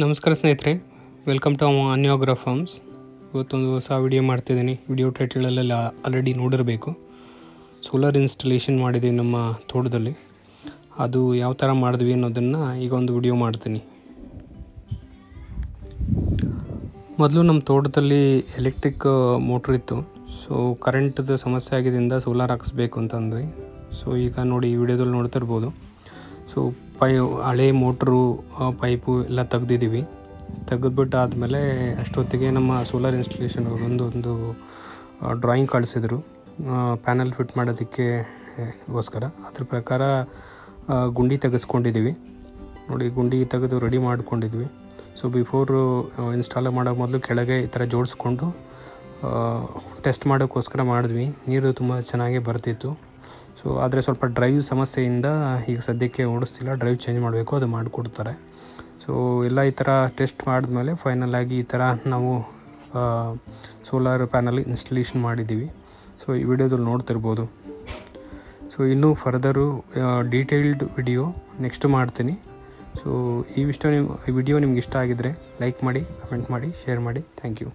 ನಮಸ್ಕಾರ ಸ್ನೇಹಿತರೆ, welcome to ಅನ್ಯೋಗ್ರಾ forms. ಇವತ್ತೊಂದು ಹೊಸ ವಿಡಿಯೋ ಮಾಡ್ತಿದ್ದೀನಿ. ವಿಡಿಯೋ ಟೈಟಲಲ್ಲೆಲ್ಲ ಆಲ್ರೆಡಿ ನೋಡಿರಬೇಕು. ಸೋಲಾರ್ ಇನ್ಸ್ಟಾಲೇಷನ್ ಮಾಡಿದ್ದೀವಿ ನಮ್ಮ ತೋಟದಲ್ಲಿ. ಅದು ಯಾವ ಥರ ಮಾಡಿದ್ವಿ ಅನ್ನೋದನ್ನು ಈಗ ಒಂದು ವಿಡಿಯೋ ಮಾಡ್ತೀನಿ. ಮೊದಲು ನಮ್ಮ ತೋಟದಲ್ಲಿ ಎಲೆಕ್ಟ್ರಿಕ್ ಮೋಟ್ರ್ ಇತ್ತು. ಸೊ ಕರೆಂಟ್ದು ಸಮಸ್ಯೆ ಆಗಿದ್ದರಿಂದ ಸೋಲಾರ್ ಹಾಕಿಸ್ಬೇಕು ಅಂತಂದ್ವಿ. ಸೊ ಈಗ ನೋಡಿ, ಈ ವಿಡಿಯೋದಲ್ಲಿ ನೋಡ್ತಿರ್ಬೋದು. ಸೊ ಹಳೆ ಮೋಟ್ರು ಪೈಪು ಎಲ್ಲ ತೆಗ್ದಿದ್ದೀವಿ. ತೆಗೆದ್ಬಿಟ್ಟು ಆದಮೇಲೆ ಅಷ್ಟೊತ್ತಿಗೆ ನಮ್ಮ ಸೋಲಾರ್ ಇನ್ಸ್ಟಾಲೇಷನ್ ಒಂದು ಡ್ರಾಯಿಂಗ್ ಕಳಿಸಿದ್ರು ಪ್ಯಾನಲ್ ಫಿಟ್ ಮಾಡೋದಕ್ಕೆಗೋಸ್ಕರ. ಅದ್ರ ಪ್ರಕಾರ ಗುಂಡಿ ತೆಗೆಸ್ಕೊಂಡಿದ್ದೀವಿ. ನೋಡಿ, ಗುಂಡಿ ತೆಗೆದು ರೆಡಿ ಮಾಡ್ಕೊಂಡಿದ್ವಿ. ಸೊ ಬಿಫೋರು ಇನ್ಸ್ಟಾಲ್ ಮಾಡೋ ಮೊದಲು ಕೆಳಗೆ ಈ ಥರ ಜೋಡಿಸ್ಕೊಂಡು ಟೆಸ್ಟ್ ಮಾಡೋಕ್ಕೋಸ್ಕರ ಮಾಡಿದ್ವಿ. ನೀರು ತುಂಬ ಚೆನ್ನಾಗೇ ಬರ್ತಿತ್ತು. ಸೊ ಆದರೆ ಸ್ವಲ್ಪ ಡ್ರೈವ್ ಸಮಸ್ಯೆಯಿಂದ ಈಗ ಸದ್ಯಕ್ಕೆ ಓಡಿಸ್ತಿಲ್ಲ. ಡ್ರೈವ್ ಚೇಂಜ್ ಮಾಡಬೇಕು, ಅದು ಮಾಡಿಕೊಡ್ತಾರೆ. ಸೊ ಎಲ್ಲ ಈ ಥರ ಟೆಸ್ಟ್ ಮಾಡಿದ್ಮೇಲೆ ಫೈನಲಾಗಿ ಈ ಥರ ನಾವು ಸೋಲಾರ್ ಪ್ಯಾನಲ್ ಇನ್ಸ್ಟಾಲೇಷನ್ ಮಾಡಿದ್ದೀವಿ. ಸೊ ಈ ವಿಡಿಯೋದಲ್ಲಿ ನೋಡ್ತಿರ್ಬೋದು. ಸೊ ಇನ್ನೂ ಫರ್ದರು ಡೀಟೇಲ್ಡ್ ವಿಡಿಯೋ ನೆಕ್ಸ್ಟ್ ಮಾಡ್ತೀನಿ. ಸೊ ಈ ವಿಡಿಯೋ ನಿಮ್ಗೆ ಇಷ್ಟ ಆಗಿದ್ದರೆ ಲೈಕ್ ಮಾಡಿ, ಕಮೆಂಟ್ ಮಾಡಿ, ಶೇರ್ ಮಾಡಿ. Thank you.